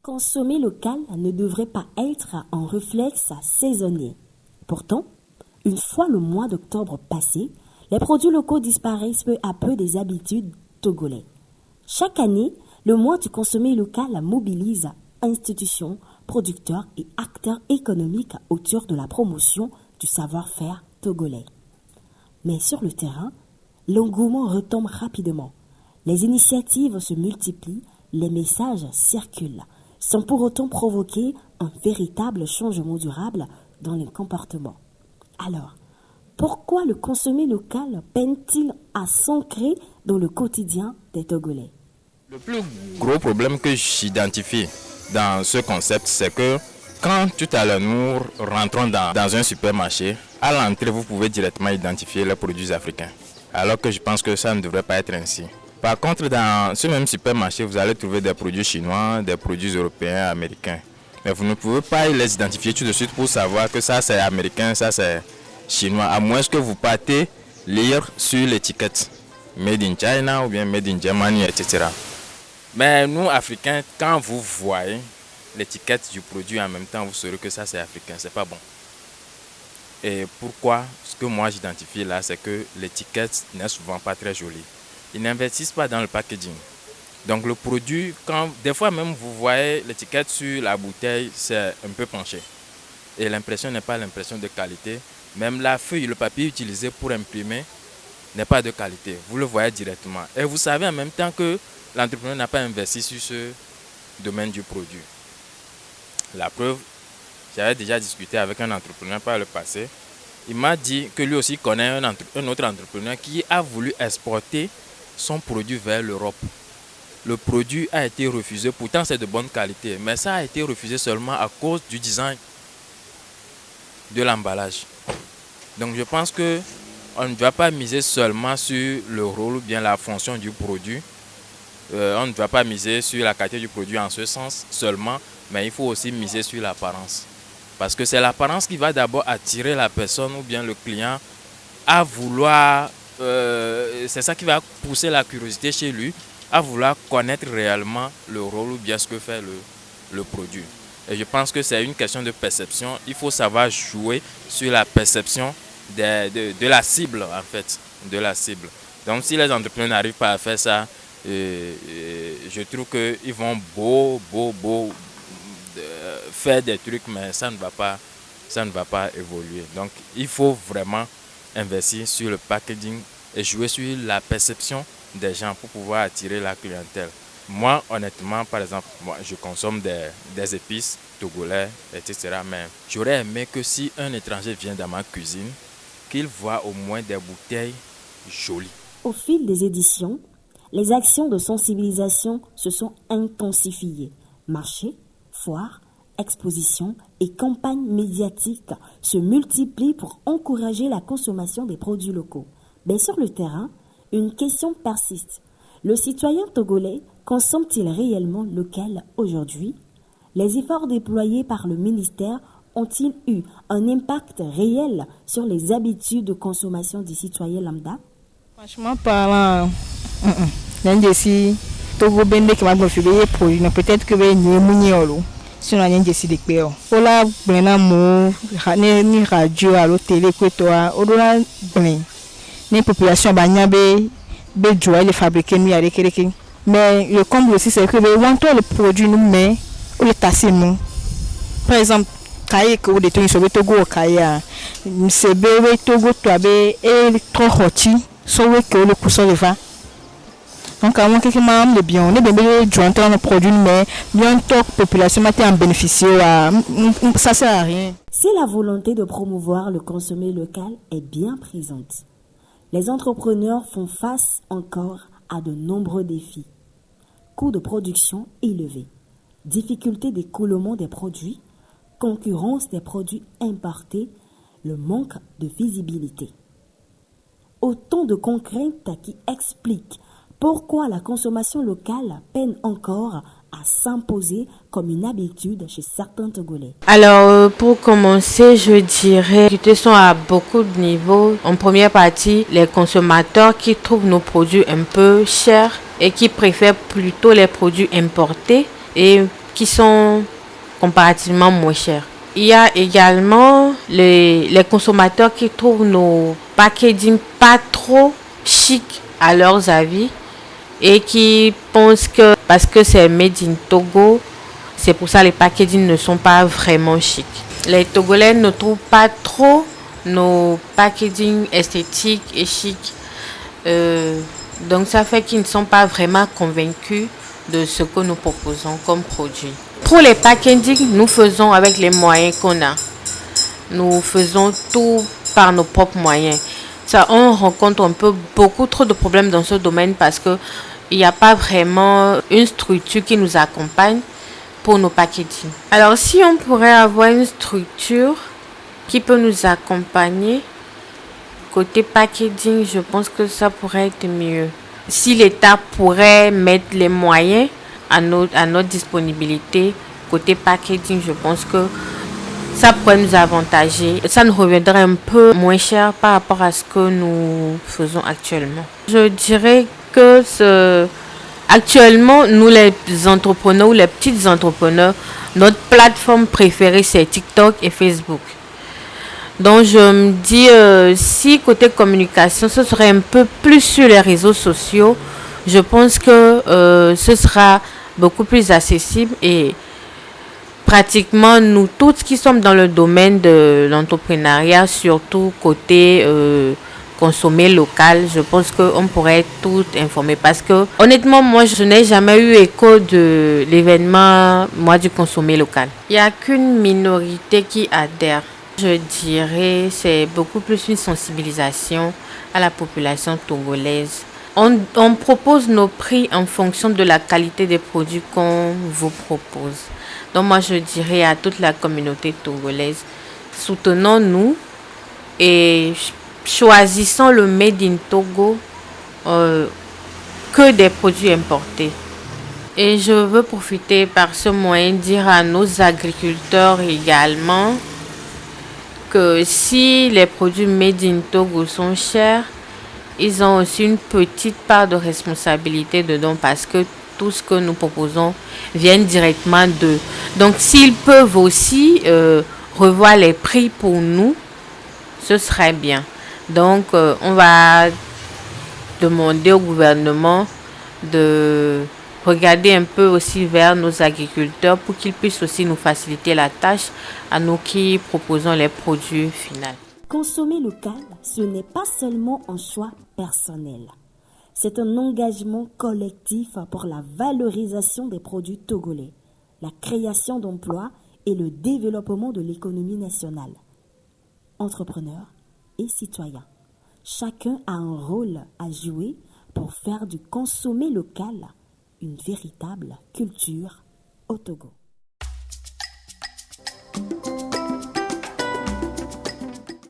Consommer local ne devrait pas être un réflexe saisonnier. Pourtant, une fois le mois d'octobre passé, les produits locaux disparaissent peu à peu des habitudes togolais. Chaque année, le mois du consommer local mobilise institutions, producteurs et acteurs économiques autour de la promotion du savoir-faire togolais. Mais sur le terrain, l'engouement retombe rapidement. Les initiatives se multiplient, les messages circulent, sans pour autant provoquer un véritable changement durable dans les comportements. Alors, pourquoi le consommer local peine-t-il à s'ancrer dans le quotidien des Togolais? Le plus gros problème que j'identifie dans ce concept, c'est que quand tout à l'heure nous rentrons dans un supermarché, à l'entrée vous pouvez directement identifier les produits africains. Alors que je pense que ça ne devrait pas être ainsi. Par contre, dans ce même supermarché, vous allez trouver des produits chinois, des produits européens, américains. Mais vous ne pouvez pas les identifier tout de suite pour savoir que ça c'est américain, ça c'est chinois, à moins que vous partez lire sur l'étiquette Made in China ou bien Made in Germany, etc. Mais nous, Africains, quand vous voyez l'étiquette du produit en même temps, vous saurez que ça c'est africain, c'est pas bon. Et pourquoi? Ce que moi j'identifie là, c'est que l'étiquette n'est souvent pas très jolie. Ils n'investissent pas dans le packaging. Donc le produit, des fois même vous voyez l'étiquette sur la bouteille, c'est un peu penché. Et l'impression n'est pas l'impression de qualité. Même la feuille, le papier utilisé pour imprimer n'est pas de qualité. Vous le voyez directement. Et vous savez en même temps que l'entrepreneur n'a pas investi sur ce domaine du produit. La preuve, j'avais déjà discuté avec un entrepreneur par le passé. Il m'a dit que lui aussi connaît un autre entrepreneur qui a voulu exporter son produit vers l'Europe. Le produit a été refusé, pourtant c'est de bonne qualité, mais ça a été refusé seulement à cause du design de l'emballage. Donc je pense qu'on ne doit pas miser seulement sur le rôle ou bien la fonction du produit. On ne doit pas miser sur la qualité du produit en ce sens seulement, mais il faut aussi miser sur l'apparence. Parce que c'est l'apparence qui va d'abord attirer la personne ou bien le client à vouloir, c'est ça qui va pousser la curiosité chez lui, à vouloir connaître réellement le rôle ou bien ce que fait le produit. Et je pense que c'est une question de perception. Il faut savoir jouer sur la perception de la cible en fait, de la cible. Donc si les entrepreneurs n'arrivent pas à faire ça, je trouve qu'ils vont faire des trucs, mais ça ne va pas évoluer. Donc il faut vraiment investir sur le packaging et jouer sur la perception des gens pour pouvoir attirer la clientèle. Moi, honnêtement, par exemple, je consomme des épices togolais, etc. Mais j'aurais aimé que si un étranger vient dans ma cuisine, qu'il voit au moins des bouteilles jolies. Au fil des éditions, les actions de sensibilisation se sont intensifiées. Marchés, foires, expositions et campagnes médiatiques se multiplient pour encourager la consommation des produits locaux. Mais sur le terrain, une question persiste. Le citoyen togolais consomme-t-il réellement local aujourd'hui? Les efforts déployés par le ministère ont-ils eu un impact réel sur les habitudes de consommation des citoyens lambda? Franchement parlant, Togo bende qui m'a gonflé produit, peut-être que ni mouniolo. Si on a décidé de faire, on a vraiment ni radio, à la télé, que toi, on a ni population bagnabe, bejoie les fabriquer ni avec quelqu'un. Mais le comble aussi c'est que le produit nous met ou le tasser nous. Par exemple, kaye que vous détenez sur le Togo kaye, c'est bébé Togo toi bé et trop hoti, sauver que le coussin le va. Donc, à moins que les biens, les bébés jointent un produit, mais bientôt la population va en bénéficier. Ça sert à rien. Si la volonté de promouvoir le consommer local est bien présente, les entrepreneurs font face encore à de nombreux défis. Coûts de production élevés, difficulté d'écoulement des produits, concurrence des produits importés, le manque de visibilité. Autant de contraintes qui expliquent pourquoi la consommation locale peine encore à s'imposer comme une habitude chez certains Togolais. Alors, pour commencer, je dirais que ce sont à beaucoup de niveaux. En première partie, les consommateurs qui trouvent nos produits un peu chers et qui préfèrent plutôt les produits importés. Et qui sont comparativement moins chers. Il y a également les consommateurs qui trouvent nos packaging pas trop chic à leurs avis et qui pensent que parce que c'est made in Togo, c'est pour ça que les packaging ne sont pas vraiment chics. Les Togolais ne trouvent pas trop nos packaging esthétiques et chics. Donc ça fait qu'ils ne sont pas vraiment convaincus de ce que nous proposons comme produit. Pour les packaging, nous faisons avec les moyens qu'on a. Nous faisons tout par nos propres moyens. Ça, on rencontre un peu beaucoup trop de problèmes dans ce domaine parce que il n'y a pas vraiment une structure qui nous accompagne pour nos packaging. Alors si on pourrait avoir une structure qui peut nous accompagner côté packaging, je pense que ça pourrait être mieux. Si l'État pourrait mettre les moyens à notre disponibilité côté packaging, je pense que ça pourrait nous avantager. Ça nous reviendrait un peu moins cher par rapport à ce que nous faisons actuellement. Je dirais que actuellement, nous les entrepreneurs ou les petits entrepreneurs, notre plateforme préférée c'est TikTok et Facebook. Donc je me dis, si côté communication, ce serait un peu plus sur les réseaux sociaux, je pense que ce sera beaucoup plus accessible et pratiquement nous tous qui sommes dans le domaine de l'entrepreneuriat, surtout côté consommer local, je pense qu'on pourrait être tout informé parce que honnêtement moi je n'ai jamais eu écho de l'événement du consommer local. Il n'y a qu'une minorité qui adhère. Je dirais c'est beaucoup plus une sensibilisation à la population togolaise. On propose nos prix en fonction de la qualité des produits qu'on vous propose. Donc moi je dirais à toute la communauté togolaise, soutenons-nous et choisissons le made in Togo que des produits importés. Et je veux profiter par ce moyen de dire à nos agriculteurs également que si les produits made in Togo sont chers, ils ont aussi une petite part de responsabilité dedans parce que tout ce que nous proposons vient directement d'eux. Donc s'ils peuvent aussi revoir les prix pour nous, ce serait bien. Donc on va demander au gouvernement de regarder un peu aussi vers nos agriculteurs pour qu'ils puissent aussi nous faciliter la tâche à nous qui proposons les produits finaux. Consommer local, ce n'est pas seulement un choix personnel. C'est un engagement collectif pour la valorisation des produits togolais, la création d'emplois et le développement de l'économie nationale. Entrepreneurs et citoyens, chacun a un rôle à jouer pour faire du consommer local une véritable culture au Togo.